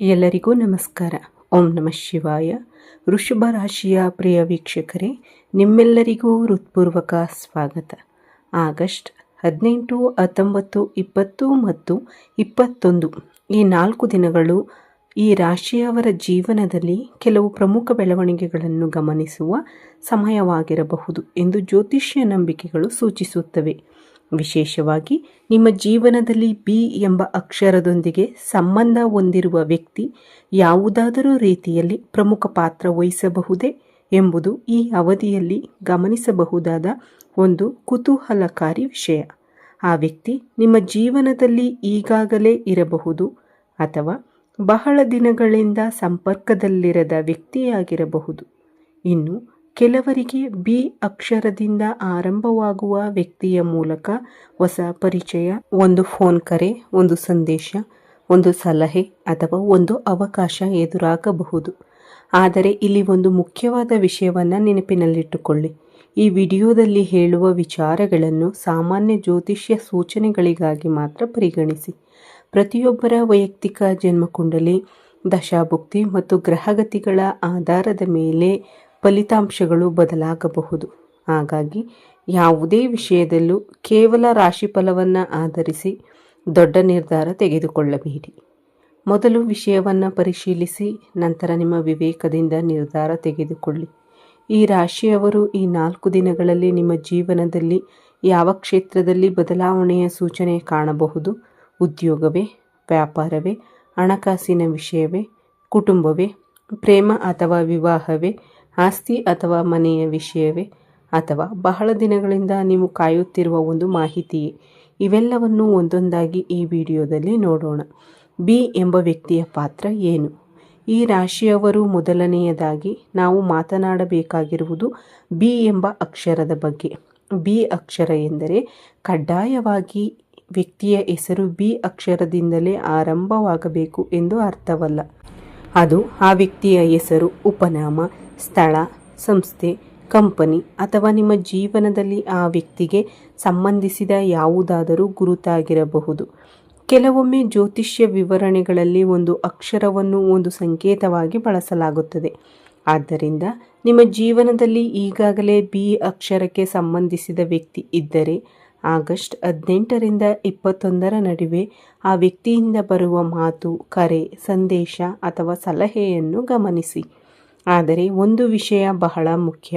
ಎಲ್ಲರಿಗೂ ನಮಸ್ಕಾರ. ಓಂ ನಮಃ ಶಿವಾಯ. ವೃಷಭ ರಾಶಿಯ ಪ್ರಿಯ ವೀಕ್ಷಕರೇ, ನಿಮ್ಮೆಲ್ಲರಿಗೂ ಹೃತ್ಪೂರ್ವಕ ಸ್ವಾಗತ. ಆಗಸ್ಟ್ 18, 19, 20 ಮತ್ತು 21 ಈ 4 ದಿನಗಳು ಈ ರಾಶಿಯವರ ಜೀವನದಲ್ಲಿ ಕೆಲವು ಪ್ರಮುಖ ಬೆಳವಣಿಗೆಗಳನ್ನು ಗಮನಿಸುವ ಸಮಯವಾಗಿರಬಹುದು ಎಂದು ಜ್ಯೋತಿಷ್ಯ ನಂಬಿಕೆಗಳು ಸೂಚಿಸುತ್ತವೆ. ವಿಶೇಷವಾಗಿ ನಿಮ್ಮ ಜೀವನದಲ್ಲಿ ಬಿ ಎಂಬ ಅಕ್ಷರದೊಂದಿಗೆ ಸಂಬಂಧ ಹೊಂದಿರುವ ವ್ಯಕ್ತಿ ಯಾವುದಾದರೂ ರೀತಿಯಲ್ಲಿ ಪ್ರಮುಖ ಪಾತ್ರ ವಹಿಸಬಹುದೇ ಎಂಬುದು ಈ ಅವಧಿಯಲ್ಲಿ ಗಮನಿಸಬಹುದಾದ ಒಂದು ಕುತೂಹಲಕಾರಿ ವಿಷಯ. ಆ ವ್ಯಕ್ತಿ ನಿಮ್ಮ ಜೀವನದಲ್ಲಿ ಈಗಾಗಲೇ ಇರಬಹುದು ಅಥವಾ ಬಹಳ ದಿನಗಳಿಂದ ಸಂಪರ್ಕದಲ್ಲಿರದ ವ್ಯಕ್ತಿಯಾಗಿರಬಹುದು. ಇನ್ನು ಕೆಲವರಿಗೆ ಬಿ ಅಕ್ಷರದಿಂದ ಆರಂಭವಾಗುವ ವ್ಯಕ್ತಿಯ ಮೂಲಕ ಹೊಸ ಪರಿಚಯ, ಒಂದು ಫೋನ್ ಕರೆ, ಒಂದು ಸಂದೇಶ, ಒಂದು ಸಲಹೆ ಅಥವಾ ಒಂದು ಅವಕಾಶ ಎದುರಾಗಬಹುದು. ಆದರೆ ಇಲ್ಲಿ ಒಂದು ಮುಖ್ಯವಾದ ವಿಷಯವನ್ನು ನೆನಪಿನಲ್ಲಿಟ್ಟುಕೊಳ್ಳಿ. ಈ ವಿಡಿಯೋದಲ್ಲಿ ಹೇಳುವ ವಿಚಾರಗಳನ್ನು ಸಾಮಾನ್ಯ ಜ್ಯೋತಿಷ್ಯ ಸೂಚನೆಗಳಿಗಾಗಿ ಮಾತ್ರ ಪರಿಗಣಿಸಿ. ಪ್ರತಿಯೊಬ್ಬರ ವೈಯಕ್ತಿಕ ಜನ್ಮಕುಂಡಲಿ, ದಶಾಭುಕ್ತಿ ಮತ್ತು ಗ್ರಹಗತಿಗಳ ಆಧಾರದ ಮೇಲೆ ಫಲಿತಾಂಶಗಳು ಬದಲಾಗಬಹುದು. ಹಾಗಾಗಿ ಯಾವುದೇ ವಿಷಯದಲ್ಲೂ ಕೇವಲ ರಾಶಿಫಲವನ್ನು ಆಧರಿಸಿ ದೊಡ್ಡ ನಿರ್ಧಾರ ತೆಗೆದುಕೊಳ್ಳಬೇಡಿ. ಮೊದಲು ವಿಷಯವನ್ನು ಪರಿಶೀಲಿಸಿ ನಂತರ ನಿಮ್ಮ ವಿವೇಕದಿಂದ ನಿರ್ಧಾರ ತೆಗೆದುಕೊಳ್ಳಿ. ಈ ರಾಶಿಯವರು ಈ 4 ದಿನಗಳಲ್ಲಿ ನಿಮ್ಮ ಜೀವನದಲ್ಲಿ ಯಾವ ಕ್ಷೇತ್ರದಲ್ಲಿ ಬದಲಾವಣೆಯ ಸೂಚನೆ ಕಾಣಬಹುದು? ಉದ್ಯೋಗವೇ, ವ್ಯಾಪಾರವೇ, ಹಣಕಾಸಿನ ವಿಷಯವೇ, ಕುಟುಂಬವೇ, ಪ್ರೇಮ ಅಥವಾ ವಿವಾಹವೇ, ಆಸ್ತಿ ಅಥವಾ ಮನೆಯ ವಿಷಯವೇ, ಅಥವಾ ಬಹಳ ದಿನಗಳಿಂದ ನೀವು ಕಾಯುತ್ತಿರುವ ಒಂದು ಮಾಹಿತಿಯೇ? ಇವೆಲ್ಲವನ್ನು ಒಂದೊಂದಾಗಿ ಈ ವಿಡಿಯೋದಲ್ಲಿ ನೋಡೋಣ. ಬಿ ಎಂಬ ವ್ಯಕ್ತಿಯ ಪಾತ್ರ ಏನು? ಈ ರಾಶಿಯವರು ಮೊದಲನೆಯದಾಗಿ ನಾವು ಮಾತನಾಡಬೇಕಾಗಿರುವುದು ಬಿ ಎಂಬ ಅಕ್ಷರದ ಬಗ್ಗೆ. ಬಿ ಅಕ್ಷರ ಎಂದರೆ ಕಡ್ಡಾಯವಾಗಿ ವ್ಯಕ್ತಿಯ ಹೆಸರು ಬಿ ಅಕ್ಷರದಿಂದಲೇ ಆರಂಭವಾಗಬೇಕು ಎಂದು ಅರ್ಥವಲ್ಲ. ಅದು ಆ ವ್ಯಕ್ತಿಯ ಹೆಸರು, ಉಪನಾಮ, ಸ್ಥಳ, ಸಂಸ್ಥೆ, ಕಂಪನಿ ಅಥವಾ ನಿಮ್ಮ ಜೀವನದಲ್ಲಿ ಆ ವ್ಯಕ್ತಿಗೆ ಸಂಬಂಧಿಸಿದ ಯಾವುದಾದರೂ ಗುರುತಾಗಿರಬಹುದು. ಕೆಲವೊಮ್ಮೆ ಜ್ಯೋತಿಷ್ಯ ವಿವರಣೆಗಳಲ್ಲಿ ಒಂದು ಅಕ್ಷರವನ್ನು ಒಂದು ಸಂಕೇತವಾಗಿ ಬಳಸಲಾಗುತ್ತದೆ. ಆದ್ದರಿಂದ ನಿಮ್ಮ ಜೀವನದಲ್ಲಿ ಈಗಾಗಲೇ ಬಿ ಅಕ್ಷರಕ್ಕೆ ಸಂಬಂಧಿಸಿದ ವ್ಯಕ್ತಿ ಇದ್ದರೆ ಆಗಸ್ಟ್ 18ರಿಂದ 21 ನಡುವೆ ಆ ವ್ಯಕ್ತಿಯಿಂದ ಬರುವ ಮಾತು, ಕರೆ, ಸಂದೇಶ ಅಥವಾ ಸಲಹೆಯನ್ನು ಗಮನಿಸಿ. ಆದರೆ ಒಂದು ವಿಷಯ ಬಹಳ ಮುಖ್ಯ.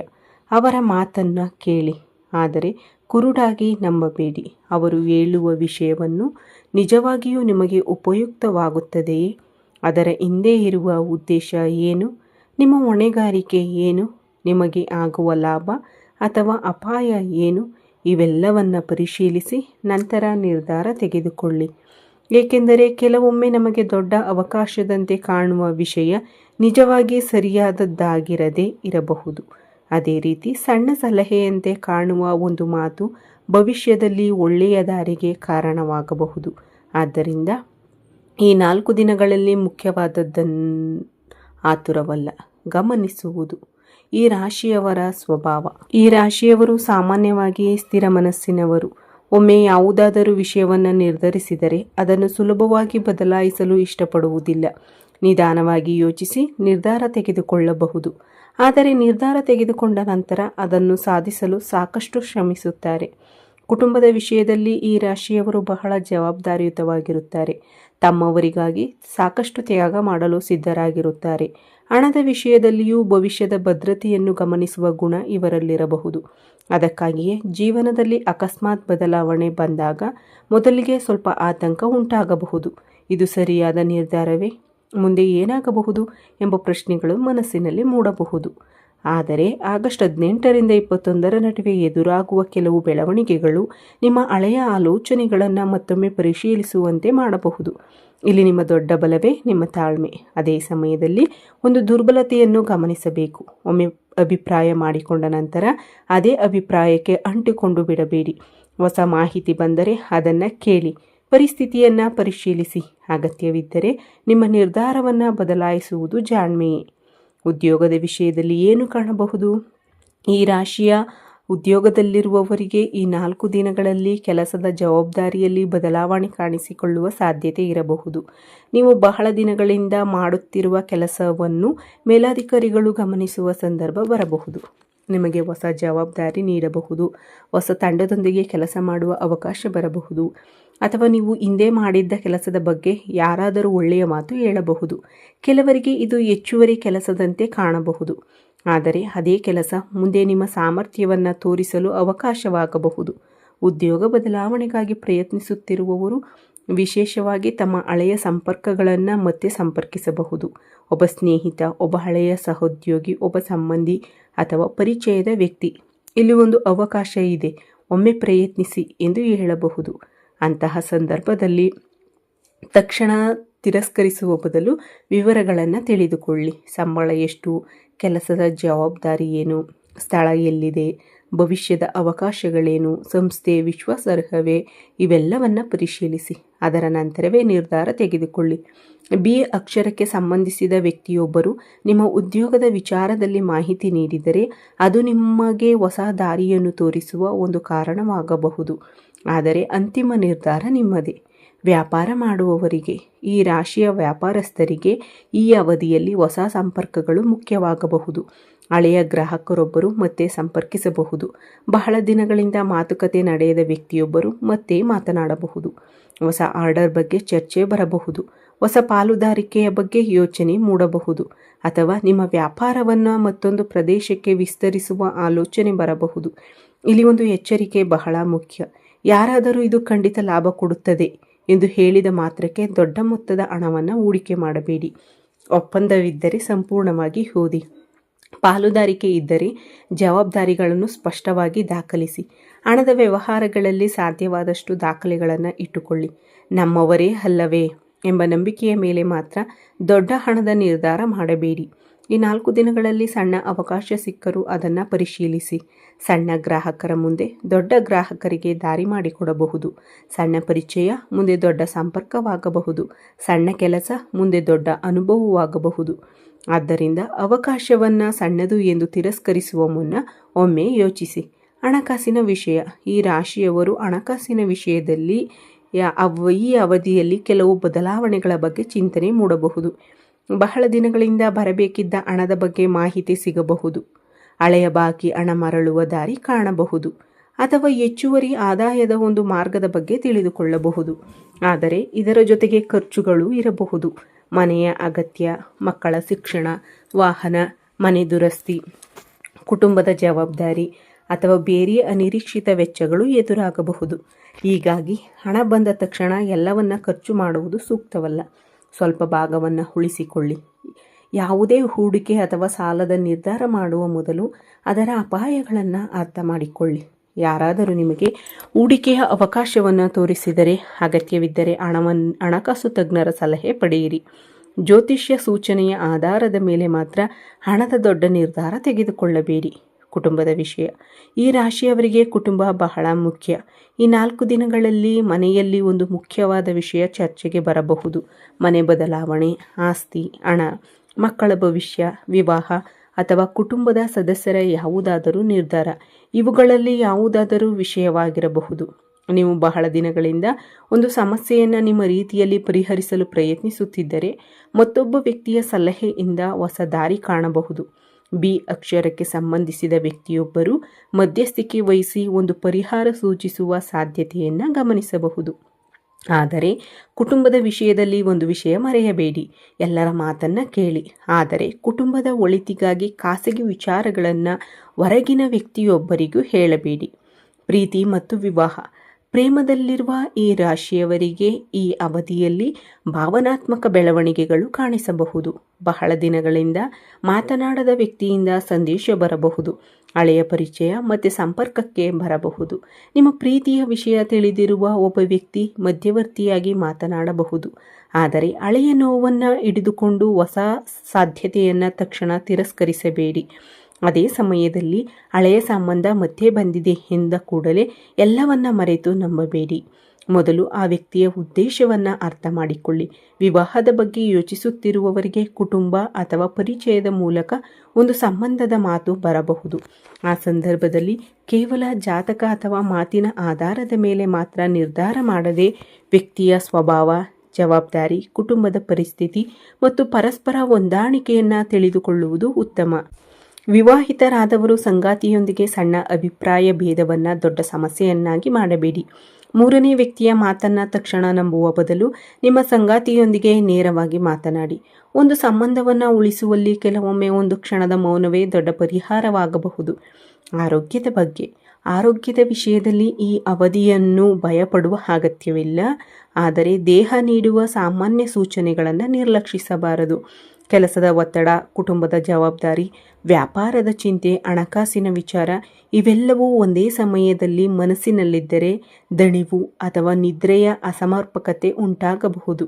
ಅವರ ಮಾತನ್ನು ಕೇಳಿ, ಆದರೆ ಕುರುಡಾಗಿ ನಂಬಬೇಡಿ. ಅವರು ಹೇಳುವ ವಿಷಯವನ್ನು ನಿಜವಾಗಿಯೂ ನಿಮಗೆ ಉಪಯುಕ್ತವಾಗುತ್ತದೆಯೇ? ಅದರ ಹಿಂದೆ ಇರುವ ಉದ್ದೇಶ ಏನು? ನಿಮ್ಮ ಹೊಣೆಗಾರಿಕೆ ಏನು? ನಿಮಗೆ ಆಗುವ ಲಾಭ ಅಥವಾ ಅಪಾಯ ಏನು? ಇವೆಲ್ಲವನ್ನು ಪರಿಶೀಲಿಸಿ ನಂತರ ನಿರ್ಧಾರ ತೆಗೆದುಕೊಳ್ಳಿ. ಏಕೆಂದರೆ ಕೆಲವೊಮ್ಮೆ ನಮಗೆ ದೊಡ್ಡ ಅವಕಾಶದಂತೆ ಕಾಣುವ ವಿಷಯ ನಿಜವಾಗಿ ಸರಿಯಾದದ್ದಾಗಿರದೇ ಇರಬಹುದು. ಅದೇ ರೀತಿ ಸಣ್ಣ ಸಲಹೆಯಂತೆ ಕಾಣುವ ಒಂದು ಮಾತು ಭವಿಷ್ಯದಲ್ಲಿ ಒಳ್ಳೆಯ ದಾರಿಗೆ ಕಾರಣವಾಗಬಹುದು. ಆದ್ದರಿಂದ ಈ 4 ದಿನಗಳಲ್ಲಿ ಮುಖ್ಯವಾದದ್ದನ್ನು ಆತುರವಲ್ಲ, ಗಮನಿಸುವುದು. ಈ ರಾಶಿಯವರ ಸ್ವಭಾವ. ಈ ರಾಶಿಯವರು ಸಾಮಾನ್ಯವಾಗಿ ಸ್ಥಿರ ಮನಸ್ಸಿನವರು. ಒಮ್ಮೆ ಯಾವುದಾದರೂ ವಿಷಯವನ್ನು ನಿರ್ಧರಿಸಿದರೆ ಅದನ್ನು ಸುಲಭವಾಗಿ ಬದಲಾಯಿಸಲು ಇಷ್ಟಪಡುವುದಿಲ್ಲ. ನಿಧಾನವಾಗಿ ಯೋಚಿಸಿ ನಿರ್ಧಾರ ತೆಗೆದುಕೊಳ್ಳಬಹುದು. ಆದರೆ ನಿರ್ಧಾರ ತೆಗೆದುಕೊಂಡ ನಂತರ ಅದನ್ನು ಸಾಧಿಸಲು ಸಾಕಷ್ಟು ಶ್ರಮಿಸುತ್ತಾರೆ. ಕುಟುಂಬದ ವಿಷಯದಲ್ಲಿ ಈ ರಾಶಿಯವರು ಬಹಳ ಜವಾಬ್ದಾರಿಯುತವಾಗಿರುತ್ತಾರೆ. ತಮ್ಮವರಿಗಾಗಿ ಸಾಕಷ್ಟು ತ್ಯಾಗ ಮಾಡಲು ಸಿದ್ಧರಾಗಿರುತ್ತಾರೆ. ಹಣದ ವಿಷಯದಲ್ಲಿಯೂ ಭವಿಷ್ಯದ ಭದ್ರತೆಯನ್ನು ಗಮನಿಸುವ ಗುಣ ಇವರಲ್ಲಿರಬಹುದು. ಅದಕ್ಕಾಗಿಯೇ ಜೀವನದಲ್ಲಿ ಅಕಸ್ಮಾತ್ ಬದಲಾವಣೆ ಬಂದಾಗ ಮೊದಲಿಗೆ ಸ್ವಲ್ಪ ಆತಂಕ ಉಂಟಾಗಬಹುದು. ಇದು ಸರಿಯಾದ ನಿರ್ಧಾರವೇ? ಮುಂದೆ ಏನಾಗಬಹುದು ಎಂಬ ಪ್ರಶ್ನೆಗಳು ಮನಸ್ಸಿನಲ್ಲಿ ಮೂಡಬಹುದು. ಆದರೆ ಆಗಸ್ಟ್ 18ರಿಂದ 21 ನಡುವೆ ಎದುರಾಗುವ ಕೆಲವು ಬೆಳವಣಿಗೆಗಳು ನಿಮ್ಮ ಹಳೆಯ ಆಲೋಚನೆಗಳನ್ನು ಮತ್ತೊಮ್ಮೆ ಪರಿಶೀಲಿಸುವಂತೆ ಮಾಡಬಹುದು. ಇಲ್ಲಿ ನಿಮ್ಮ ದೊಡ್ಡ ಬಲವೇ ನಿಮ್ಮ ತಾಳ್ಮೆ. ಅದೇ ಸಮಯದಲ್ಲಿ ಒಂದು ದುರ್ಬಲತೆಯನ್ನು ಗಮನಿಸಬೇಕು. ಒಮ್ಮೆ ಅಭಿಪ್ರಾಯ ಮಾಡಿಕೊಂಡ ನಂತರ ಅದೇ ಅಭಿಪ್ರಾಯಕ್ಕೆ ಅಂಟಿಕೊಂಡು ಬಿಡಬೇಡಿ. ಹೊಸ ಮಾಹಿತಿ ಬಂದರೆ ಅದನ್ನು ಕೇಳಿ, ಪರಿಸ್ಥಿತಿಯನ್ನು ಪರಿಶೀಲಿಸಿ. ಅಗತ್ಯವಿದ್ದರೆ ನಿಮ್ಮ ನಿರ್ಧಾರವನ್ನು ಬದಲಾಯಿಸುವುದು ಜಾಣ್ಮೆಯೇ. ಉದ್ಯೋಗದ ವಿಷಯದಲ್ಲಿ ಏನು ಕಾಣಬಹುದು? ಈ ರಾಶಿಯ ಉದ್ಯೋಗದಲ್ಲಿರುವವರಿಗೆ ಈ 4 ದಿನಗಳಲ್ಲಿ ಕೆಲಸದ ಜವಾಬ್ದಾರಿಯಲ್ಲಿ ಬದಲಾವಣೆ ಕಾಣಿಸಿಕೊಳ್ಳುವ ಸಾಧ್ಯತೆ ಇರಬಹುದು. ನೀವು ಬಹಳ ದಿನಗಳಿಂದ ಮಾಡುತ್ತಿರುವ ಕೆಲಸವನ್ನು ಮೇಲಾಧಿಕಾರಿಗಳು ಗಮನಿಸುವ ಸಂದರ್ಭ ಬರಬಹುದು. ನಿಮಗೆ ಹೊಸ ಜವಾಬ್ದಾರಿ ನೀಡಬಹುದು. ಹೊಸ ತಂಡದೊಂದಿಗೆ ಕೆಲಸ ಮಾಡುವ ಅವಕಾಶ ಬರಬಹುದು. ಅಥವಾ ನೀವು ಹಿಂದೆ ಮಾಡಿದ್ದ ಕೆಲಸದ ಬಗ್ಗೆ ಯಾರಾದರೂ ಒಳ್ಳೆಯ ಮಾತು ಹೇಳಬಹುದು. ಕೆಲವರಿಗೆ ಇದು ಹೆಚ್ಚುವರಿ ಕೆಲಸದಂತೆ ಕಾಣಬಹುದು. ಆದರೆ ಅದೇ ಕೆಲಸ ಮುಂದೆ ನಿಮ್ಮ ಸಾಮರ್ಥ್ಯವನ್ನು ತೋರಿಸಲು ಅವಕಾಶವಾಗಬಹುದು. ಉದ್ಯೋಗ ಬದಲಾವಣೆಗಾಗಿ ಪ್ರಯತ್ನಿಸುತ್ತಿರುವವರು ವಿಶೇಷವಾಗಿ ತಮ್ಮ ಹಳೆಯ ಸಂಪರ್ಕಗಳನ್ನು ಮತ್ತೆ ಸಂಪರ್ಕಿಸಬಹುದು. ಒಬ್ಬ ಸ್ನೇಹಿತ, ಒಬ್ಬ ಹಳೆಯ ಸಹೋದ್ಯೋಗಿ, ಒಬ್ಬ ಸಂಬಂಧಿ ಅಥವಾ ಪರಿಚಯದ ವ್ಯಕ್ತಿ, ಇಲ್ಲಿ ಒಂದು ಅವಕಾಶ ಇದೆ, ಒಮ್ಮೆ ಪ್ರಯತ್ನಿಸಿ ಎಂದು ಹೇಳಬಹುದು. ಅಂತಹ ಸಂದರ್ಭದಲ್ಲಿ ತಕ್ಷಣ ತಿರಸ್ಕರಿಸುವ ಬದಲು ವಿವರಗಳನ್ನು ತಿಳಿದುಕೊಳ್ಳಿ. ಸಂಬಳ ಎಷ್ಟು, ಕೆಲಸದ ಜವಾಬ್ದಾರಿ ಏನು, ಸ್ಥಳ ಎಲ್ಲಿದೆ, ಭವಿಷ್ಯದ ಅವಕಾಶಗಳೇನು, ಸಂಸ್ಥೆ ವಿಶ್ವಾಸಾರ್ಹವೇ, ಇವೆಲ್ಲವನ್ನು ಪರಿಶೀಲಿಸಿ. ಅದರ ನಂತರವೇ ನಿರ್ಧಾರ ತೆಗೆದುಕೊಳ್ಳಿ. ಬಿ ಅಕ್ಷರಕ್ಕೆ ಸಂಬಂಧಿಸಿದ ವ್ಯಕ್ತಿಯೊಬ್ಬರು ನಿಮ್ಮ ಉದ್ಯೋಗದ ವಿಚಾರದಲ್ಲಿ ಮಾಹಿತಿ ನೀಡಿದರೆ ಅದು ನಿಮಗೆ ಹೊಸ ದಾರಿಯನ್ನು ತೋರಿಸುವ ಒಂದು ಕಾರಣವಾಗಬಹುದು. ಆದರೆ ಅಂತಿಮ ನಿರ್ಧಾರ ನಿಮ್ಮದೇ. ವ್ಯಾಪಾರ ಮಾಡುವವರಿಗೆ, ಈ ರಾಶಿಯ ವ್ಯಾಪಾರಸ್ಥರಿಗೆ ಈ ಅವಧಿಯಲ್ಲಿ ಹೊಸ ಸಂಪರ್ಕಗಳು ಮುಖ್ಯವಾಗಬಹುದು. ಹಳೆಯ ಗ್ರಾಹಕರೊಬ್ಬರು ಮತ್ತೆ ಸಂಪರ್ಕಿಸಬಹುದು. ಬಹಳ ದಿನಗಳಿಂದ ಮಾತುಕತೆ ನಡೆಯದ ವ್ಯಕ್ತಿಯೊಬ್ಬರು ಮತ್ತೆ ಮಾತನಾಡಬಹುದು. ಹೊಸ ಆರ್ಡರ್ ಬಗ್ಗೆ ಚರ್ಚೆ ಬರಬಹುದು. ಹೊಸ ಪಾಲುದಾರಿಕೆಯ ಬಗ್ಗೆ ಯೋಚನೆ ಮೂಡಬಹುದು. ಅಥವಾ ನಿಮ್ಮ ವ್ಯಾಪಾರವನ್ನು ಮತ್ತೊಂದು ಪ್ರದೇಶಕ್ಕೆ ವಿಸ್ತರಿಸುವ ಆಲೋಚನೆ ಬರಬಹುದು. ಇಲ್ಲಿ ಒಂದು ಎಚ್ಚರಿಕೆ ಬಹಳ ಮುಖ್ಯ. ಯಾರಾದರೂ ಇದು ಖಂಡಿತ ಲಾಭ ಕೊಡುತ್ತದೆ ಎಂದು ಹೇಳಿದ ಮಾತ್ರಕ್ಕೆ ದೊಡ್ಡ ಮೊತ್ತದ ಹಣವನ್ನು ಹೂಡಿಕೆ ಮಾಡಬೇಡಿ. ಒಪ್ಪಂದವಿದ್ದರೆ ಸಂಪೂರ್ಣವಾಗಿ ಓದಿ. ಪಾಲುದಾರಿಕೆ ಇದ್ದರೆ ಜವಾಬ್ದಾರಿಗಳನ್ನು ಸ್ಪಷ್ಟವಾಗಿ ದಾಖಲಿಸಿ. ಹಣದ ವ್ಯವಹಾರಗಳಲ್ಲಿ ಸಾಧ್ಯವಾದಷ್ಟು ದಾಖಲೆಗಳನ್ನು ಇಟ್ಟುಕೊಳ್ಳಿ. ನಮ್ಮವರೇ ಅಲ್ಲವೇ ಎಂಬ ನಂಬಿಕೆಯ ಮೇಲೆ ಮಾತ್ರ ದೊಡ್ಡ ಹಣದ ನಿರ್ಧಾರ ಮಾಡಬೇಡಿ. ಈ 4 ದಿನಗಳಲ್ಲಿ ಸಣ್ಣ ಅವಕಾಶ ಸಿಕ್ಕರೂ ಅದನ್ನು ಪರಿಶೀಲಿಸಿ. ಸಣ್ಣ ಗ್ರಾಹಕರ ಮುಂದೆ ದೊಡ್ಡ ಗ್ರಾಹಕರಿಗೆ ದಾರಿ ಮಾಡಿಕೊಡಬಹುದು. ಸಣ್ಣ ಪರಿಚಯ ಮುಂದೆ ದೊಡ್ಡ ಸಂಪರ್ಕವಾಗಬಹುದು. ಸಣ್ಣ ಕೆಲಸ ಮುಂದೆ ದೊಡ್ಡ ಅನುಭವವಾಗಬಹುದು. ಆದ್ದರಿಂದ ಅವಕಾಶವನ್ನು ಸಣ್ಣದು ಎಂದು ತಿರಸ್ಕರಿಸುವ ಮುನ್ನ ಒಮ್ಮೆ ಯೋಚಿಸಿ. ಹಣಕಾಸಿನ ವಿಷಯ. ಈ ರಾಶಿಯವರು ಹಣಕಾಸಿನ ವಿಷಯದಲ್ಲಿ ಈ ಅವಧಿಯಲ್ಲಿ ಕೆಲವು ಬದಲಾವಣೆಗಳ ಬಗ್ಗೆ ಚಿಂತನೆ ಮೂಡಬಹುದು. ಬಹಳ ದಿನಗಳಿಂದ ಬರಬೇಕಿದ್ದ ಹಣದ ಬಗ್ಗೆ ಮಾಹಿತಿ ಸಿಗಬಹುದು. ಹಳೆಯ ಬಾಕಿ ಹಣ ಮರಳುವ ದಾರಿ ಕಾಣಬಹುದು. ಅಥವಾ ಹೆಚ್ಚುವರಿ ಆದಾಯದ ಒಂದು ಮಾರ್ಗದ ಬಗ್ಗೆ ತಿಳಿದುಕೊಳ್ಳಬಹುದು. ಆದರೆ ಇದರ ಜೊತೆಗೆ ಖರ್ಚುಗಳು ಇರಬಹುದು. ಮನೆಯ ಅಗತ್ಯ, ಮಕ್ಕಳ ಶಿಕ್ಷಣ, ವಾಹನ, ಮನೆ ದುರಸ್ತಿ, ಕುಟುಂಬದ ಜವಾಬ್ದಾರಿ ಅಥವಾ ಬೇರೆ ಅನಿರೀಕ್ಷಿತ ವೆಚ್ಚಗಳು ಎದುರಾಗಬಹುದು. ಹೀಗಾಗಿ ಹಣ ಬಂದ ತಕ್ಷಣ ಎಲ್ಲವನ್ನ ಖರ್ಚು ಮಾಡುವುದು ಸೂಕ್ತವಲ್ಲ. ಸ್ವಲ್ಪ ಭಾಗವನ್ನು ಉಳಿಸಿಕೊಳ್ಳಿ. ಯಾವುದೇ ಹೂಡಿಕೆ ಅಥವಾ ಸಾಲದ ನಿರ್ಧಾರ ಮಾಡುವ ಮೊದಲು ಅದರ ಅಪಾಯಗಳನ್ನು ಅರ್ಥ ಮಾಡಿಕೊಳ್ಳಿ. ಯಾರಾದರೂ ನಿಮಗೆ ಹೂಡಿಕೆಯ ಅವಕಾಶವನ್ನು ತೋರಿಸಿದರೆ ಅಗತ್ಯವಿದ್ದರೆ ಹಣಕಾಸು ತಜ್ಞರ ಸಲಹೆ ಪಡೆಯಿರಿ. ಜ್ಯೋತಿಷ್ಯ ಸೂಚನೆಯ ಆಧಾರದ ಮೇಲೆ ಮಾತ್ರ ಹಣದ ದೊಡ್ಡ ನಿರ್ಧಾರ ತೆಗೆದುಕೊಳ್ಳಬೇಡಿ. ಕುಟುಂಬದ ವಿಷಯ. ಈ ರಾಶಿಯವರಿಗೆ ಕುಟುಂಬ ಬಹಳ ಮುಖ್ಯ. ಈ 4 ದಿನಗಳಲ್ಲಿ ಮನೆಯಲ್ಲಿ ಒಂದು ಮುಖ್ಯವಾದ ವಿಷಯ ಚರ್ಚೆಗೆ ಬರಬಹುದು. ಮನೆ ಬದಲಾವಣೆ, ಆಸ್ತಿ, ಹಣ, ಮಕ್ಕಳ ಭವಿಷ್ಯ, ವಿವಾಹ ಅಥವಾ ಕುಟುಂಬದ ಸದಸ್ಯರ ಯಾವುದಾದರೂ ನಿರ್ಧಾರ. ಇವುಗಳಲ್ಲಿ ಯಾವುದಾದರೂ ವಿಷಯವಾಗಿರಬಹುದು. ನೀವು ಬಹಳ ದಿನಗಳಿಂದ ಒಂದು ಸಮಸ್ಯೆಯನ್ನು ನಿಮ್ಮ ರೀತಿಯಲ್ಲಿ ಪರಿಹರಿಸಲು ಪ್ರಯತ್ನಿಸುತ್ತಿದ್ದರೆ ಮತ್ತೊಬ್ಬ ವ್ಯಕ್ತಿಯ ಸಲಹೆಯಿಂದ ಹೊಸ ದಾರಿ ಕಾಣಬಹುದು. ಬಿ ಅಕ್ಷರಕ್ಕೆ ಸಂಬಂಧಿಸಿದ ವ್ಯಕ್ತಿಯೊಬ್ಬರು ಮಧ್ಯಸ್ಥಿಕೆ ವಹಿಸಿ ಒಂದು ಪರಿಹಾರ ಸೂಚಿಸುವ ಸಾಧ್ಯತೆಯನ್ನು ಗಮನಿಸಬಹುದು. ಆದರೆ ಕುಟುಂಬದ ವಿಷಯದಲ್ಲಿ ಒಂದು ವಿಷಯ ಮರೆಯಬೇಡಿ. ಎಲ್ಲರ ಮಾತನ್ನು ಕೇಳಿ. ಆದರೆ ಕುಟುಂಬದ ಒಳಿತಿಗಾಗಿ ಖಾಸಗಿ ವಿಚಾರಗಳನ್ನು ಹೊರಗಿನ ವ್ಯಕ್ತಿಯೊಬ್ಬರಿಗೂ ಹೇಳಬೇಡಿ. ಪ್ರೀತಿ ಮತ್ತು ವಿವಾಹ. ಪ್ರೇಮದಲ್ಲಿರುವ ಈ ರಾಶಿಯವರಿಗೆ ಈ ಅವಧಿಯಲ್ಲಿ ಭಾವನಾತ್ಮಕ ಬೆಳವಣಿಗೆಗಳು ಕಾಣಿಸಬಹುದು. ಬಹಳ ದಿನಗಳಿಂದ ಮಾತನಾಡದ ವ್ಯಕ್ತಿಯಿಂದ ಸಂದೇಶ ಬರಬಹುದು. ಹಳೆಯ ಪರಿಚಯ ಮತ್ತು ಸಂಪರ್ಕಕ್ಕೆ ಬರಬಹುದು. ನಿಮ್ಮ ಪ್ರೀತಿಯ ವಿಷಯ ತಿಳಿದಿರುವ ಒಬ್ಬ ವ್ಯಕ್ತಿ ಮಧ್ಯವರ್ತಿಯಾಗಿ ಮಾತನಾಡಬಹುದು. ಆದರೆ ಹಳೆಯ ನೋವನ್ನು ಹಿಡಿದುಕೊಂಡು ಹೊಸ ಸಾಧ್ಯತೆಯನ್ನು ತಕ್ಷಣ ತಿರಸ್ಕರಿಸಬೇಡಿ. ಅದೇ ಸಮಯದಲ್ಲಿ ಹಳೆಯ ಸಂಬಂಧ ಮತ್ತೆ ಬಂದಿದೆ ಎಂದ ಕೂಡಲೇ ಎಲ್ಲವನ್ನ ಮರೆತು ನಂಬಬೇಡಿ. ಮೊದಲು ಆ ವ್ಯಕ್ತಿಯ ಉದ್ದೇಶವನ್ನು ಅರ್ಥ ಮಾಡಿಕೊಳ್ಳಿ. ವಿವಾಹದ ಬಗ್ಗೆ ಯೋಚಿಸುತ್ತಿರುವವರಿಗೆ ಕುಟುಂಬ ಅಥವಾ ಪರಿಚಯದ ಮೂಲಕ ಒಂದು ಸಂಬಂಧದ ಮಾತು ಬರಬಹುದು. ಆ ಸಂದರ್ಭದಲ್ಲಿ ಕೇವಲ ಜಾತಕ ಅಥವಾ ಮಾತಿನ ಆಧಾರದ ಮೇಲೆ ಮಾತ್ರ ನಿರ್ಧಾರ ಮಾಡದೆ ವ್ಯಕ್ತಿಯ ಸ್ವಭಾವ, ಜವಾಬ್ದಾರಿ, ಕುಟುಂಬದ ಪರಿಸ್ಥಿತಿ ಮತ್ತು ಪರಸ್ಪರ ಹೊಂದಾಣಿಕೆಯನ್ನು ತಿಳಿದುಕೊಳ್ಳುವುದು ಉತ್ತಮ. ವಿವಾಹಿತರಾದವರು ಸಂಗಾತಿಯೊಂದಿಗೆ ಸಣ್ಣ ಅಭಿಪ್ರಾಯ ಭೇದವನ್ನು ದೊಡ್ಡ ಸಮಸ್ಯೆಯನ್ನಾಗಿ ಮಾಡಬೇಡಿ. ಮೂರನೇ ವ್ಯಕ್ತಿಯ ಮಾತನ್ನು ತಕ್ಷಣ ನಂಬುವ ಬದಲು ನಿಮ್ಮ ಸಂಗಾತಿಯೊಂದಿಗೆ ನೇರವಾಗಿ ಮಾತನಾಡಿ. ಒಂದು ಸಂಬಂಧವನ್ನು ಉಳಿಸುವಲ್ಲಿ ಕೆಲವೊಮ್ಮೆ ಒಂದು ಕ್ಷಣದ ಮೌನವೇ ದೊಡ್ಡ ಪರಿಹಾರವಾಗಬಹುದು. ಆರೋಗ್ಯದ ವಿಷಯದಲ್ಲಿ ಈ ಅವಧಿಯನ್ನು ಭಯಪಡುವ ಅಗತ್ಯವಿಲ್ಲ. ಆದರೆ ದೇಹ ನೀಡುವ ಸಾಮಾನ್ಯ ಸೂಚನೆಗಳನ್ನು ನಿರ್ಲಕ್ಷಿಸಬಾರದು. ಕೆಲಸದ ಒತ್ತಡ, ಕುಟುಂಬದ ಜವಾಬ್ದಾರಿ, ವ್ಯಾಪಾರದ ಚಿಂತೆ, ಹಣಕಾಸಿನ ವಿಚಾರ ಇವೆಲ್ಲವೂ ಒಂದೇ ಸಮಯದಲ್ಲಿ ಮನಸ್ಸಿನಲ್ಲಿದ್ದರೆ ದಣಿವು ಅಥವಾ ನಿದ್ರೆಯ ಅಸಮರ್ಪಕತೆ ಉಂಟಾಗಬಹುದು.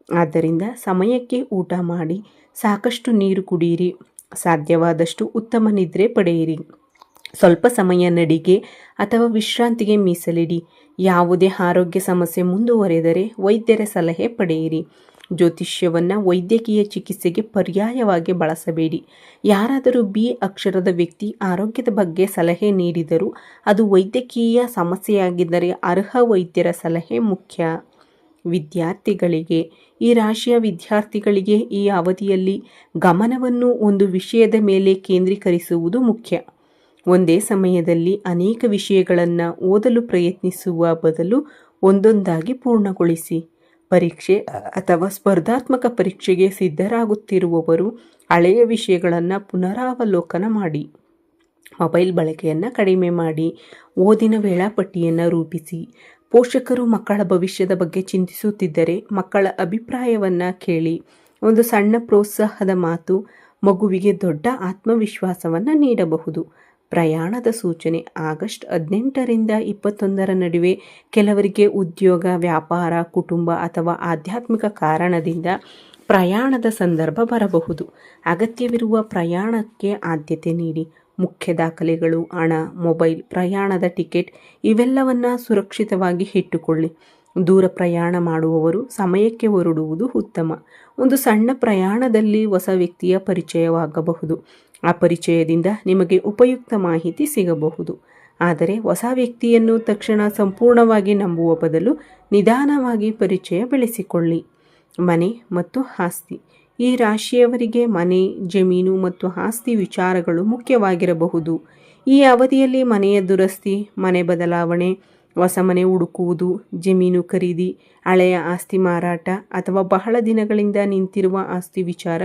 ಆದ್ದರಿಂದ ಸಮಯಕ್ಕೆ ಊಟ ಮಾಡಿ, ಸಾಕಷ್ಟು ನೀರು ಕುಡಿಯಿರಿ, ಸಾಧ್ಯವಾದಷ್ಟು ಉತ್ತಮ ನಿದ್ರೆ ಪಡೆಯಿರಿ. ಸ್ವಲ್ಪ ಸಮಯ ನಡಿಗೆ ಅಥವಾ ವಿಶ್ರಾಂತಿಗೆ ಮೀಸಲಿಡಿ. ಯಾವುದೇ ಆರೋಗ್ಯ ಸಮಸ್ಯೆ ಮುಂದುವರೆದರೆ ವೈದ್ಯರ ಸಲಹೆ ಪಡೆಯಿರಿ. ಜ್ಯೋತಿಷ್ಯವನ್ನು ವೈದ್ಯಕೀಯ ಚಿಕಿತ್ಸೆಗೆ ಪರ್ಯಾಯವಾಗಿ ಬಳಸಬೇಡಿ. ಯಾರಾದರೂ ಬಿ ಅಕ್ಷರದ ವ್ಯಕ್ತಿ ಆರೋಗ್ಯದ ಬಗ್ಗೆ ಸಲಹೆ ನೀಡಿದರೂ ಅದು ವೈದ್ಯಕೀಯ ಸಮಸ್ಯೆಯಾಗಿದ್ದರೆ ಅರ್ಹ ವೈದ್ಯರ ಸಲಹೆ ಮುಖ್ಯ. ಈ ರಾಶಿಯ ವಿದ್ಯಾರ್ಥಿಗಳಿಗೆ ಈ ಅವಧಿಯಲ್ಲಿ ಗಮನವನ್ನು ಒಂದು ವಿಷಯದ ಮೇಲೆ ಕೇಂದ್ರೀಕರಿಸುವುದು ಮುಖ್ಯ. ಒಂದೇ ಸಮಯದಲ್ಲಿ ಅನೇಕ ವಿಷಯಗಳನ್ನು ಓದಲು ಪ್ರಯತ್ನಿಸುವ ಬದಲು ಒಂದೊಂದಾಗಿ ಪೂರ್ಣಗೊಳಿಸಿ. ಪರೀಕ್ಷೆ ಅಥವಾ ಸ್ಪರ್ಧಾತ್ಮಕ ಪರೀಕ್ಷೆಗೆ ಸಿದ್ಧರಾಗುತ್ತಿರುವವರು ಹಳೆಯ ವಿಷಯಗಳನ್ನು ಪುನರಾವಲೋಕನ ಮಾಡಿ. ಮೊಬೈಲ್ ಬಳಕೆಯನ್ನು ಕಡಿಮೆ ಮಾಡಿ. ಓದಿನ ವೇಳಾಪಟ್ಟಿಯನ್ನು ರೂಪಿಸಿ. ಪೋಷಕರು ಮಕ್ಕಳ ಭವಿಷ್ಯದ ಬಗ್ಗೆ ಚಿಂತಿಸುತ್ತಿದ್ದರೆ ಮಕ್ಕಳ ಅಭಿಪ್ರಾಯವನ್ನು ಕೇಳಿ. ಒಂದು ಸಣ್ಣ ಪ್ರೋತ್ಸಾಹದ ಮಾತು ಮಗುವಿಗೆ ದೊಡ್ಡ ಆತ್ಮವಿಶ್ವಾಸವನ್ನು ನೀಡಬಹುದು. ಪ್ರಯಾಣದ ಸೂಚನೆ ಆಗಸ್ಟ್ 18ರಿಂದ 21 ನಡುವೆ ಕೆಲವರಿಗೆ ಉದ್ಯೋಗ, ವ್ಯಾಪಾರ, ಕುಟುಂಬ ಅಥವಾ ಆಧ್ಯಾತ್ಮಿಕ ಕಾರಣದಿಂದ ಪ್ರಯಾಣದ ಸಂದರ್ಭ ಬರಬಹುದು. ಅಗತ್ಯವಿರುವ ಪ್ರಯಾಣಕ್ಕೆ ಆದ್ಯತೆ ನೀಡಿ. ಮುಖ್ಯ ದಾಖಲೆಗಳು, ಹಣ, ಮೊಬೈಲ್, ಪ್ರಯಾಣದ ಟಿಕೆಟ್ ಇವೆಲ್ಲವನ್ನು ಸುರಕ್ಷಿತವಾಗಿ ಇಟ್ಟುಕೊಳ್ಳಿ. ದೂರ ಪ್ರಯಾಣ ಮಾಡುವವರು ಸಮಯಕ್ಕೆ ಹೊರಡುವುದು ಉತ್ತಮ. ಒಂದು ಸಣ್ಣ ಪ್ರಯಾಣದಲ್ಲಿ ಹೊಸ ವ್ಯಕ್ತಿಯ ಪರಿಚಯವಾಗಬಹುದು. ಆ ಪರಿಚಯದಿಂದ ನಿಮಗೆ ಉಪಯುಕ್ತ ಮಾಹಿತಿ ಸಿಗಬಹುದು. ಆದರೆ ಹೊಸ ವ್ಯಕ್ತಿಯನ್ನು ತಕ್ಷಣ ಸಂಪೂರ್ಣವಾಗಿ ನಂಬುವ ಬದಲು ನಿಧಾನವಾಗಿ ಪರಿಚಯ ಬೆಳೆಸಿಕೊಳ್ಳಿ. ಮನೆ ಮತ್ತು ಆಸ್ತಿ. ಈ ರಾಶಿಯವರಿಗೆ ಮನೆ, ಜಮೀನು ಮತ್ತು ಆಸ್ತಿ ವಿಚಾರಗಳು ಮುಖ್ಯವಾಗಿರಬಹುದು. ಈ ಅವಧಿಯಲ್ಲಿ ಮನೆಯ ದುರಸ್ತಿ, ಮನೆ ಬದಲಾವಣೆ, ಹೊಸ ಮನೆ ಹುಡುಕುವುದು, ಜಮೀನು ಖರೀದಿ, ಹಳೆಯ ಆಸ್ತಿ ಮಾರಾಟ ಅಥವಾ ಬಹಳ ದಿನಗಳಿಂದ ನಿಂತಿರುವ ಆಸ್ತಿ ವಿಚಾರ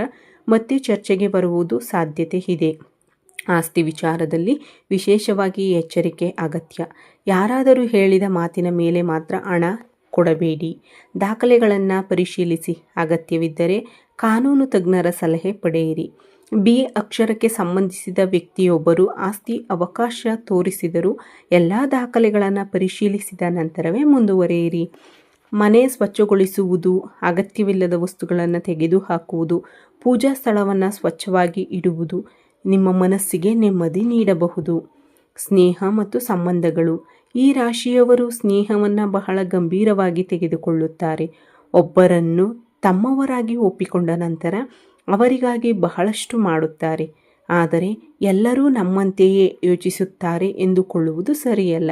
ಮತ್ತೆ ಚರ್ಚೆಗೆ ಬರುವುದು ಸಾಧ್ಯತೆ ಇದೆ. ಆಸ್ತಿ ವಿಚಾರದಲ್ಲಿ ವಿಶೇಷವಾಗಿ ಎಚ್ಚರಿಕೆ ಅಗತ್ಯ. ಯಾರಾದರೂ ಹೇಳಿದ ಮಾತಿನ ಮೇಲೆ ಮಾತ್ರ ಹಣ ಕೊಡಬೇಡಿ. ದಾಖಲೆಗಳನ್ನು ಪರಿಶೀಲಿಸಿ. ಅಗತ್ಯವಿದ್ದರೆ ಕಾನೂನು ತಜ್ಞರ ಸಲಹೆ ಪಡೆಯಿರಿ. ಬಿ ಅಕ್ಷರಕ್ಕೆ ಸಂಬಂಧಿಸಿದ ವ್ಯಕ್ತಿಯೊಬ್ಬರು ಆಸ್ತಿ ಅವಕಾಶ ತೋರಿಸಿದರೂ ಎಲ್ಲ ದಾಖಲೆಗಳನ್ನು ಪರಿಶೀಲಿಸಿದ ನಂತರವೇ ಮುಂದುವರಿಯಿರಿ. ಮನೆ ಸ್ವಚ್ಛಗೊಳಿಸುವುದು, ಅಗತ್ಯವಿಲ್ಲದ ವಸ್ತುಗಳನ್ನು ತೆಗೆದುಹಾಕುವುದು, ಪೂಜಾ ಸ್ಥಳವನ್ನು ಸ್ವಚ್ಛವಾಗಿ ಇಡುವುದು ನಿಮ್ಮ ಮನಸ್ಸಿಗೆ ನೆಮ್ಮದಿ ನೀಡಬಹುದು. ಸ್ನೇಹ ಮತ್ತು ಸಂಬಂಧಗಳು. ಈ ರಾಶಿಯವರು ಸ್ನೇಹವನ್ನು ಬಹಳ ಗಂಭೀರವಾಗಿ ತೆಗೆದುಕೊಳ್ಳುತ್ತಾರೆ. ಒಬ್ಬರನ್ನು ತಮ್ಮವರಾಗಿ ಒಪ್ಪಿಕೊಂಡ ನಂತರ ಅವರಿಗಾಗಿ ಬಹಳಷ್ಟು ಮಾಡುತ್ತಾರೆ. ಆದರೆ ಎಲ್ಲರೂ ನಮ್ಮಂತೆಯೇ ಯೋಚಿಸುತ್ತಾರೆ ಎಂದುಕೊಳ್ಳುವುದು ಸರಿಯಲ್ಲ.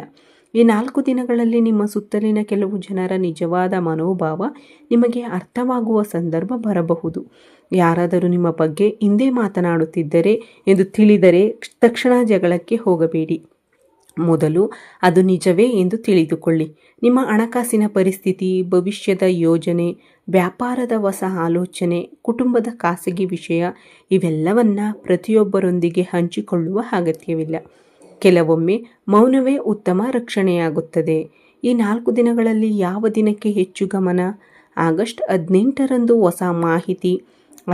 ಈ 4 ದಿನಗಳಲ್ಲಿ ನಿಮ್ಮ ಸುತ್ತಲಿನ ಕೆಲವು ಜನರ ನಿಜವಾದ ಮನೋಭಾವ ನಿಮಗೆ ಅರ್ಥವಾಗುವ ಸಂದರ್ಭ ಬರಬಹುದು. ಯಾರಾದರೂ ನಿಮ್ಮ ಬಗ್ಗೆ ಹಿಂದೆ ಮಾತನಾಡುತ್ತಿದ್ದರೆ ಎಂದು ತಿಳಿದರೆ ತಕ್ಷಣ ಜಗಳಕ್ಕೆ ಹೋಗಬೇಡಿ. ಮೊದಲು ಅದು ನಿಜವೇ ಎಂದು ತಿಳಿದುಕೊಳ್ಳಿ. ನಿಮ್ಮ ಹಣಕಾಸಿನ ಪರಿಸ್ಥಿತಿ, ಭವಿಷ್ಯದ ಯೋಜನೆ, ವ್ಯಾಪಾರದ ಹೊಸ ಆಲೋಚನೆ, ಕುಟುಂಬದ ಖಾಸಗಿ ವಿಷಯ ಇವೆಲ್ಲವನ್ನ ಪ್ರತಿಯೊಬ್ಬರೊಂದಿಗೆ ಹಂಚಿಕೊಳ್ಳುವ ಅಗತ್ಯವಿಲ್ಲ. ಕೆಲವೊಮ್ಮೆ ಮೌನವೇ ಉತ್ತಮ ರಕ್ಷಣೆಯಾಗುತ್ತದೆ. ಈ 4 ದಿನಗಳಲ್ಲಿ ಯಾವ ದಿನಕ್ಕೆ ಹೆಚ್ಚು ಗಮನ? ಆಗಸ್ಟ್ 18ರಂದು ಹೊಸ ಮಾಹಿತಿ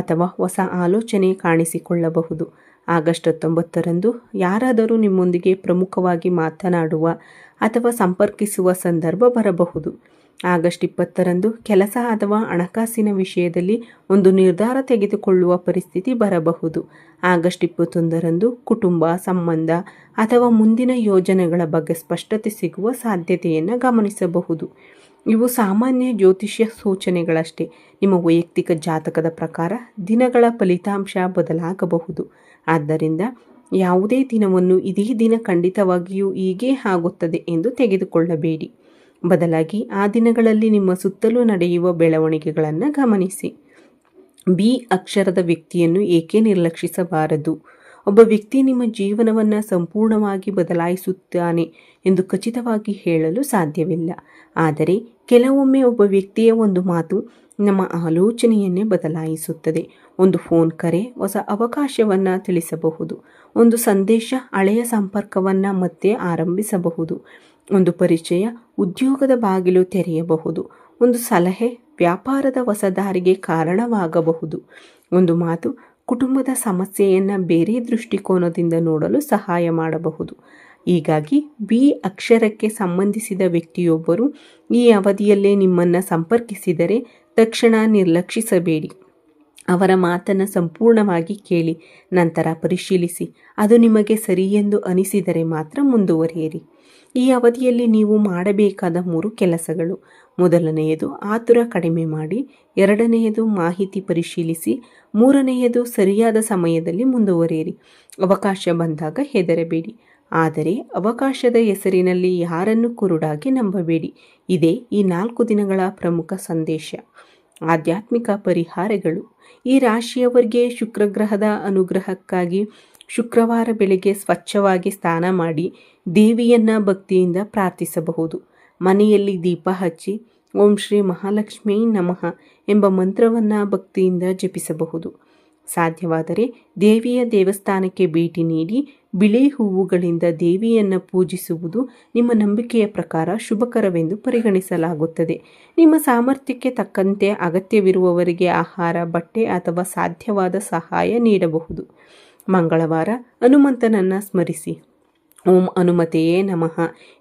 ಅಥವಾ ಹೊಸ ಆಲೋಚನೆ ಕಾಣಿಸಿಕೊಳ್ಳಬಹುದು. ಆಗಸ್ಟ್ 19ರಂದು ಯಾರಾದರೂ ನಿಮ್ಮೊಂದಿಗೆ ಪ್ರಮುಖವಾಗಿ ಮಾತನಾಡುವ ಅಥವಾ ಸಂಪರ್ಕಿಸುವ ಸಂದರ್ಭ ಬರಬಹುದು. ಆಗಸ್ಟ್ 20ರಂದು ಕೆಲಸ ಅಥವಾ ಹಣಕಾಸಿನ ವಿಷಯದಲ್ಲಿ ಒಂದು ನಿರ್ಧಾರ ತೆಗೆದುಕೊಳ್ಳುವ ಪರಿಸ್ಥಿತಿ ಬರಬಹುದು. ಆಗಸ್ಟ್ 21ರಂದು ಕುಟುಂಬ, ಸಂಬಂಧ ಅಥವಾ ಮುಂದಿನ ಯೋಜನೆಗಳ ಬಗ್ಗೆ ಸ್ಪಷ್ಟತೆ ಸಿಗುವ ಸಾಧ್ಯತೆಯನ್ನು ಗಮನಿಸಬಹುದು. ಇವು ಸಾಮಾನ್ಯ ಜ್ಯೋತಿಷ್ಯ ಸೂಚನೆಗಳಷ್ಟೇ. ನಿಮ್ಮ ವೈಯಕ್ತಿಕ ಜಾತಕದ ಪ್ರಕಾರ ದಿನಗಳ ಫಲಿತಾಂಶ ಬದಲಾಗಬಹುದು. ಆದ್ದರಿಂದ ಯಾವುದೇ ದಿನವನ್ನು ಇದೇ ದಿನ ಖಂಡಿತವಾಗಿಯೂ ಹೀಗೇ ಆಗುತ್ತದೆ ಎಂದು ತೆಗೆದುಕೊಳ್ಳಬೇಡಿ. ಬದಲಾಗಿ ಆ ದಿನಗಳಲ್ಲಿ ನಿಮ್ಮ ಸುತ್ತಲೂ ನಡೆಯುವ ಬೆಳವಣಿಗೆಗಳನ್ನು ಗಮನಿಸಿ. ಬಿ ಅಕ್ಷರದ ವ್ಯಕ್ತಿಯನ್ನು ಏಕೆ ನಿರ್ಲಕ್ಷಿಸಬಾರದು? ಒಬ್ಬ ವ್ಯಕ್ತಿ ನಿಮ್ಮ ಜೀವನವನ್ನು ಸಂಪೂರ್ಣವಾಗಿ ಬದಲಾಯಿಸುತ್ತಾನೆ ಎಂದು ಖಚಿತವಾಗಿ ಹೇಳಲು ಸಾಧ್ಯವಿಲ್ಲ. ಆದರೆ ಕೆಲವೊಮ್ಮೆ ಒಬ್ಬ ವ್ಯಕ್ತಿಯ ಒಂದು ಮಾತು ನಮ್ಮ ಆಲೋಚನೆಯನ್ನೇ ಬದಲಾಯಿಸುತ್ತದೆ. ಒಂದು ಫೋನ್ ಕರೆ ಹೊಸ ಅವಕಾಶವನ್ನು ತಿಳಿಸಬಹುದು. ಒಂದು ಸಂದೇಶ ಹಳೆಯ ಸಂಪರ್ಕವನ್ನು ಮತ್ತೆ ಆರಂಭಿಸಬಹುದು. ಒಂದು ಪರಿಚಯ ಉದ್ಯೋಗದ ಬಾಗಿಲು ತೆರೆಯಬಹುದು. ಒಂದು ಸಲಹೆ ವ್ಯಾಪಾರದ ಹೊಸ ದಾರಿಗೆ ಕಾರಣವಾಗಬಹುದು. ಒಂದು ಮಾತು ಕುಟುಂಬದ ಸಮಸ್ಯೆಯನ್ನು ಬೇರೆ ದೃಷ್ಟಿಕೋನದಿಂದ ನೋಡಲು ಸಹಾಯ ಮಾಡಬಹುದು. ಹೀಗಾಗಿ ಬಿ ಅಕ್ಷರಕ್ಕೆ ಸಂಬಂಧಿಸಿದ ವ್ಯಕ್ತಿಯೊಬ್ಬರು ಈ ಅವಧಿಯಲ್ಲೇ ನಿಮ್ಮನ್ನು ಸಂಪರ್ಕಿಸಿದರೆ ತಕ್ಷಣ ನಿರ್ಲಕ್ಷಿಸಬೇಡಿ. ಅವರ ಮಾತನ್ನು ಸಂಪೂರ್ಣವಾಗಿ ಕೇಳಿ, ನಂತರ ಪರಿಶೀಲಿಸಿ. ಅದು ನಿಮಗೆ ಸರಿ ಎಂದು ಅನಿಸಿದರೆ ಮಾತ್ರ ಮುಂದುವರಿಯಿರಿ. ಈ ಅವಧಿಯಲ್ಲಿ ನೀವು ಮಾಡಬೇಕಾದ 3 ಕೆಲಸಗಳು. ಮೊದಲನೆಯದು ಆತುರ ಕಡಿಮೆ ಮಾಡಿ, ಎರಡನೆಯದು ಮಾಹಿತಿ ಪರಿಶೀಲಿಸಿ, ಮೂರನೆಯದು ಸರಿಯಾದ ಸಮಯದಲ್ಲಿ ಮುಂದುವರಿಯಿರಿ. ಅವಕಾಶ ಬಂದಾಗ ಹೆದರಬೇಡಿ, ಆದರೆ ಅವಕಾಶದ ಹೆಸರಿನಲ್ಲಿ ಯಾರನ್ನು ಕುರುಡಾಗಿ ನಂಬಬೇಡಿ. ಇದೇ ಈ 4 ದಿನಗಳ ಪ್ರಮುಖ ಸಂದೇಶ. ಆಧ್ಯಾತ್ಮಿಕ ಪರಿಹಾರಗಳು. ಈ ರಾಶಿಯವರಿಗೆ ಶುಕ್ರಗ್ರಹದ ಅನುಗ್ರಹಕ್ಕಾಗಿ ಶುಕ್ರವಾರ ಬೆಳಗ್ಗೆ ಸ್ವಚ್ಛವಾಗಿ ಸ್ನಾನ ಮಾಡಿ ದೇವಿಯನ್ನ ಭಕ್ತಿಯಿಂದ ಪ್ರಾರ್ಥಿಸಬಹುದು. ಮನೆಯಲ್ಲಿ ದೀಪ ಹಚ್ಚಿ ಓಂ ಶ್ರೀ ಮಹಾಲಕ್ಷ್ಮೀ ನಮಃ ಎಂಬ ಮಂತ್ರವನ್ನು ಭಕ್ತಿಯಿಂದ ಜಪಿಸಬಹುದು. ಸಾಧ್ಯವಾದರೆ ದೇವಿಯ ದೇವಸ್ಥಾನಕ್ಕೆ ಭೇಟಿ ನೀಡಿ ಬಿಳಿ ಹೂವುಗಳಿಂದ ದೇವಿಯನ್ನು ಪೂಜಿಸುವುದು ನಿಮ್ಮ ನಂಬಿಕೆಯ ಪ್ರಕಾರ ಶುಭಕರವೆಂದು ಪರಿಗಣಿಸಲಾಗುತ್ತದೆ. ನಿಮ್ಮ ಸಾಮರ್ಥ್ಯಕ್ಕೆ ತಕ್ಕಂತೆ ಅಗತ್ಯವಿರುವವರಿಗೆ ಆಹಾರ, ಬಟ್ಟೆ ಅಥವಾ ಸಾಧ್ಯವಾದ ಸಹಾಯ ನೀಡಬಹುದು. ಮಂಗಳವಾರ ಹನುಮಂತನನ್ನು ಸ್ಮರಿಸಿ ಓಂ ಹನುಮತೆಯೇ ನಮಃ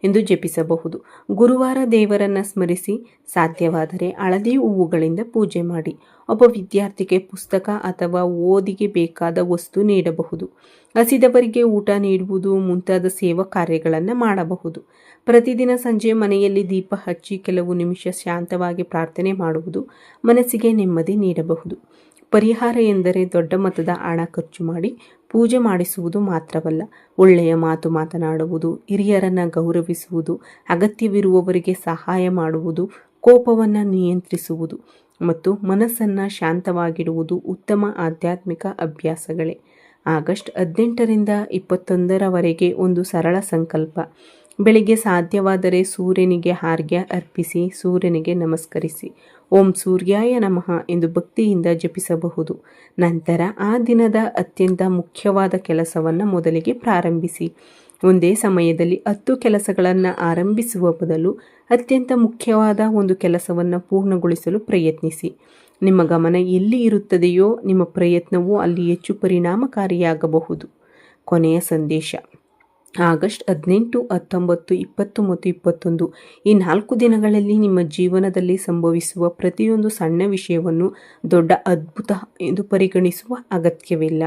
ಎಂದು ಜಪಿಸಬಹುದು. ಗುರುವಾರ ದೇವರನ್ನು ಸ್ಮರಿಸಿ ಸಾಧ್ಯವಾದರೆ ಹಳದಿ ಹೂವುಗಳಿಂದ ಪೂಜೆ ಮಾಡಿ. ಒಬ್ಬ ವಿದ್ಯಾರ್ಥಿಗೆ ಪುಸ್ತಕ ಅಥವಾ ಓದಿಗೆ ಬೇಕಾದ ವಸ್ತು ನೀಡಬಹುದು. ಹಸಿದವರಿಗೆ ಊಟ ನೀಡುವುದು ಮುಂತಾದ ಸೇವಾ ಕಾರ್ಯಗಳನ್ನು ಮಾಡಬಹುದು. ಪ್ರತಿದಿನ ಸಂಜೆ ಮನೆಯಲ್ಲಿ ದೀಪ ಹಚ್ಚಿ ಕೆಲವು ನಿಮಿಷ ಶಾಂತವಾಗಿ ಪ್ರಾರ್ಥನೆ ಮಾಡುವುದು ಮನಸ್ಸಿಗೆ ನೆಮ್ಮದಿ ನೀಡಬಹುದು. ಪರಿಹಾರ ಎಂದರೆ ದೊಡ್ಡ ಮೊತ್ತದ ಹಣ ಖರ್ಚು ಮಾಡಿ ಪೂಜೆ ಮಾಡಿಸುವುದು ಮಾತ್ರವಲ್ಲ, ಒಳ್ಳೆಯ ಮಾತು ಮಾತನಾಡುವುದು, ಹಿರಿಯರನ್ನು ಗೌರವಿಸುವುದು, ಅಗತ್ಯವಿರುವವರಿಗೆ ಸಹಾಯ ಮಾಡುವುದು, ಕೋಪವನ್ನು ನಿಯಂತ್ರಿಸುವುದು ಮತ್ತು ಮನಸ್ಸನ್ನು ಶಾಂತವಾಗಿಡುವುದು ಉತ್ತಮ ಆಧ್ಯಾತ್ಮಿಕ ಅಭ್ಯಾಸಗಳೇ. ಆಗಸ್ಟ್ 18ರಿಂದ 21ರವರೆಗೆ ಒಂದು ಸರಳ ಸಂಕಲ್ಪ. ಬೆಳಿಗ್ಗೆ ಸಾಧ್ಯವಾದರೆ ಸೂರ್ಯನಿಗೆ ಅರ್ಘ್ಯ ಅರ್ಪಿಸಿ ಸೂರ್ಯನಿಗೆ ನಮಸ್ಕರಿಸಿ ಓಂ ಸೂರ್ಯಾಯ ನಮಃ ಎಂದು ಭಕ್ತಿಯಿಂದ ಜಪಿಸಬಹುದು. ನಂತರ ಆ ದಿನದ ಅತ್ಯಂತ ಮುಖ್ಯವಾದ ಕೆಲಸವನ್ನು ಮೊದಲಿಗೆ ಪ್ರಾರಂಭಿಸಿ. ಒಂದೇ ಸಮಯದಲ್ಲಿ 10 ಕೆಲಸಗಳನ್ನು ಆರಂಭಿಸುವ ಬದಲು ಅತ್ಯಂತ ಮುಖ್ಯವಾದ ಒಂದು ಕೆಲಸವನ್ನು ಪೂರ್ಣಗೊಳಿಸಲು ಪ್ರಯತ್ನಿಸಿ. ನಿಮ್ಮ ಗಮನ ಎಲ್ಲಿ ಇರುತ್ತದೆಯೋ ನಿಮ್ಮ ಪ್ರಯತ್ನವು ಅಲ್ಲಿ ಹೆಚ್ಚು ಪರಿಣಾಮಕಾರಿಯಾಗಬಹುದು. ಕೊನೆಯ ಸಂದೇಶ. ಆಗಸ್ಟ್ 18, 19, 20 ಮತ್ತು 21 ಈ 4 ದಿನಗಳಲ್ಲಿ ನಿಮ್ಮ ಜೀವನದಲ್ಲಿ ಸಂಭವಿಸುವ ಪ್ರತಿಯೊಂದು ಸಣ್ಣ ವಿಷಯವನ್ನು ದೊಡ್ಡ ಅದ್ಭುತ ಎಂದು ಪರಿಗಣಿಸುವ ಅಗತ್ಯವಿಲ್ಲ.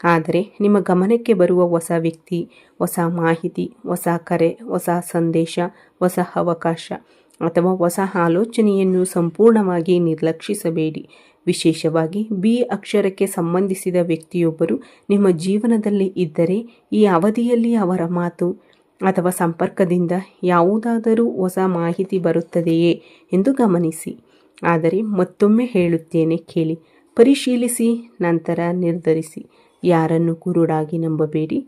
ಆದರೆ ನಿಮ್ಮ ಗಮನಕ್ಕೆ ಬರುವ ಹೊಸ ವ್ಯಕ್ತಿ, ಹೊಸ ಮಾಹಿತಿ, ಹೊಸ ಕರೆ, ಹೊಸ ಸಂದೇಶ, ಹೊಸ ಅವಕಾಶ ಅಥವಾ ಹೊಸ ಆಲೋಚನೆಯನ್ನು ಸಂಪೂರ್ಣವಾಗಿ ನಿರ್ಲಕ್ಷಿಸಬೇಡಿ. ವಿಶೇಷವಾಗಿ ಬಿ ಅಕ್ಷರಕ್ಕೆ ಸಂಬಂಧಿಸಿದ ವ್ಯಕ್ತಿಯೊಬ್ಬರು ನಿಮ್ಮ ಜೀವನದಲ್ಲಿ ಇದ್ದರೆ ಈ ಅವಧಿಯಲ್ಲಿ ಅವರ ಮಾತು ಅಥವಾ ಸಂಪರ್ಕದಿಂದ ಯಾವುದಾದರೂ ಹೊಸ ಮಾಹಿತಿ ಬರುತ್ತದೆಯೇ ಎಂದು ಗಮನಿಸಿ. ಆದರೆ ಮತ್ತೊಮ್ಮೆ ಹೇಳುತ್ತೇನೆ, ಕೇಳಿ, ಪರಿಶೀಲಿಸಿ, ನಂತರ ನಿರ್ಧರಿಸಿ. ಯಾರನ್ನು ಕುರುಡಾಗಿ ನಂಬಬೇಡಿ.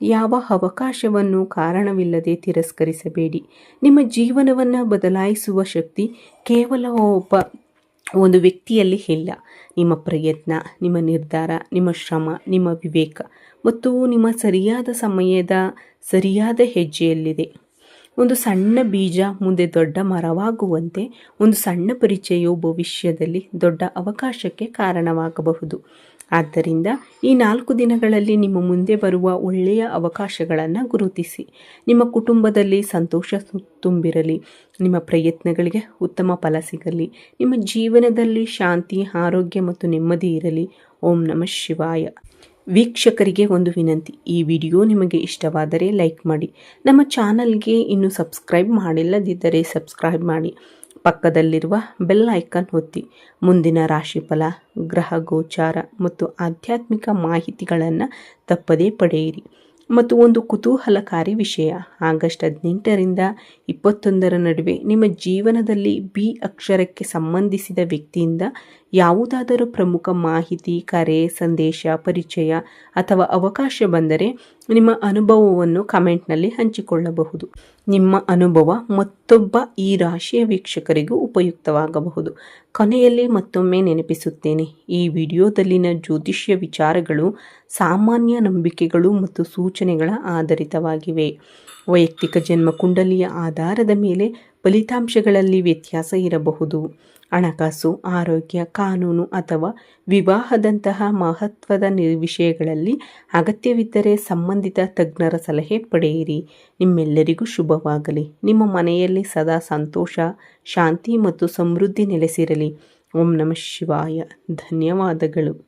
ಯಾವ ಅವಕಾಶವನ್ನು ಕಾರಣವಿಲ್ಲದೆ ತಿರಸ್ಕರಿಸಬೇಡಿ. ನಿಮ್ಮ ಜೀವನವನ್ನು ಬದಲಾಯಿಸುವ ಶಕ್ತಿ ಕೇವಲ ಒಂದು ವ್ಯಕ್ತಿಯಲ್ಲಿ ಇಲ್ಲ. ನಿಮ್ಮ ಪ್ರಯತ್ನ, ನಿಮ್ಮ ನಿರ್ಧಾರ, ನಿಮ್ಮ ಶ್ರಮ, ನಿಮ್ಮ ವಿವೇಕ ಮತ್ತು ನಿಮ್ಮ ಸರಿಯಾದ ಸಮಯದ ಸರಿಯಾದ ಹೆಜ್ಜೆಯಲ್ಲಿದೆ. ಒಂದು ಸಣ್ಣ ಬೀಜ ಮುಂದೆ ದೊಡ್ಡ ಮರವಾಗುವಂತೆ ಒಂದು ಸಣ್ಣ ಪರಿಚಯವು ಭವಿಷ್ಯದಲ್ಲಿ ದೊಡ್ಡ ಅವಕಾಶಕ್ಕೆ ಕಾರಣವಾಗಬಹುದು. ಆದ್ದರಿಂದ ಈ 4 ದಿನಗಳಲ್ಲಿ ನಿಮ್ಮ ಮುಂದೆ ಬರುವ ಒಳ್ಳೆಯ ಅವಕಾಶಗಳನ್ನು ಗುರುತಿಸಿ. ನಿಮ್ಮ ಕುಟುಂಬದಲ್ಲಿ ಸಂತೋಷ ತುಂಬಿರಲಿ, ನಿಮ್ಮ ಪ್ರಯತ್ನಗಳಿಗೆ ಉತ್ತಮ ಫಲ ಸಿಗಲಿ, ನಿಮ್ಮ ಜೀವನದಲ್ಲಿ ಶಾಂತಿ, ಆರೋಗ್ಯ ಮತ್ತು ನೆಮ್ಮದಿ ಇರಲಿ. ಓಂ ನಮಃ ಶಿವಾಯ. ವೀಕ್ಷಕರಿಗೆ ಒಂದು ವಿನಂತಿ, ಈ ವಿಡಿಯೋ ನಿಮಗೆ ಇಷ್ಟವಾದರೆ ಲೈಕ್ ಮಾಡಿ. ನಮ್ಮ ಚಾನಲ್ಗೆ ಇನ್ನೂ ಸಬ್ಸ್ಕ್ರೈಬ್ ಮಾಡಿಲ್ಲದಿದ್ದರೆ ಸಬ್ಸ್ಕ್ರೈಬ್ ಮಾಡಿ. ಪಕ್ಕದಲ್ಲಿರುವ ಬೆಲ್ ಐಕಾನ್ ಒತ್ತಿ. ಮುಂದಿನ ರಾಶಿಫಲ, ಗ್ರಹ ಗೋಚಾರ ಮತ್ತು ಆಧ್ಯಾತ್ಮಿಕ ಮಾಹಿತಿಗಳನ್ನು ತಪ್ಪದೇ ಪಡೆಯಿರಿ. ಮತ್ತು ಒಂದು ಕುತೂಹಲಕಾರಿ ವಿಷಯ, ಆಗಸ್ಟ್ 18ರಿಂದ 21ರ ನಡುವೆ ನಿಮ್ಮ ಜೀವನದಲ್ಲಿ ಬಿ ಅಕ್ಷರಕ್ಕೆ ಸಂಬಂಧಿಸಿದ ವ್ಯಕ್ತಿಯಿಂದ ಯಾವುದಾದರೂ ಪ್ರಮುಖ ಮಾಹಿತಿ, ಕರೆ, ಸಂದೇಶ, ಪರಿಚಯ ಅಥವಾ ಅವಕಾಶ ಬಂದರೆ ನಿಮ್ಮ ಅನುಭವವನ್ನು ಕಮೆಂಟ್ನಲ್ಲಿ ಹಂಚಿಕೊಳ್ಳಬಹುದು. ನಿಮ್ಮ ಅನುಭವ ಮತ್ತೊಬ್ಬ ಈ ರಾಶಿಯ ವೀಕ್ಷಕರಿಗೂ ಉಪಯುಕ್ತವಾಗಬಹುದು. ಕೊನೆಯಲ್ಲಿ ಮತ್ತೊಮ್ಮೆ ನೆನಪಿಸುತ್ತೇನೆ, ಈ ವಿಡಿಯೋದಲ್ಲಿನ ಜ್ಯೋತಿಷ್ಯ ವಿಚಾರಗಳು ಸಾಮಾನ್ಯ ನಂಬಿಕೆಗಳು ಮತ್ತು ಸೂಚನೆಗಳ ಆಧಾರಿತವಾಗಿವೆ. ವೈಯಕ್ತಿಕ ಜನ್ಮ ಕುಂಡಲಿಯ ಆಧಾರದ ಮೇಲೆ ಫಲಿತಾಂಶಗಳಲ್ಲಿ ವ್ಯತ್ಯಾಸ ಇರಬಹುದು. ಹಣಕಾಸು, ಆರೋಗ್ಯ, ಕಾನೂನು ಅಥವಾ ವಿವಾಹದಂತಹ ಮಹತ್ವದ ವಿಷಯಗಳಲ್ಲಿ ಅಗತ್ಯವಿದ್ದರೆ ಸಂಬಂಧಿತ ತಜ್ಞರ ಸಲಹೆ ಪಡೆಯಿರಿ. ನಿಮ್ಮೆಲ್ಲರಿಗೂ ಶುಭವಾಗಲಿ. ನಿಮ್ಮ ಮನೆಯಲ್ಲಿ ಸದಾ ಸಂತೋಷ, ಶಾಂತಿ ಮತ್ತು ಸಮೃದ್ಧಿ ನೆಲೆಸಿರಲಿ. ಓಂ ನಮಃ ಶಿವಾಯ. ಧನ್ಯವಾದಗಳು.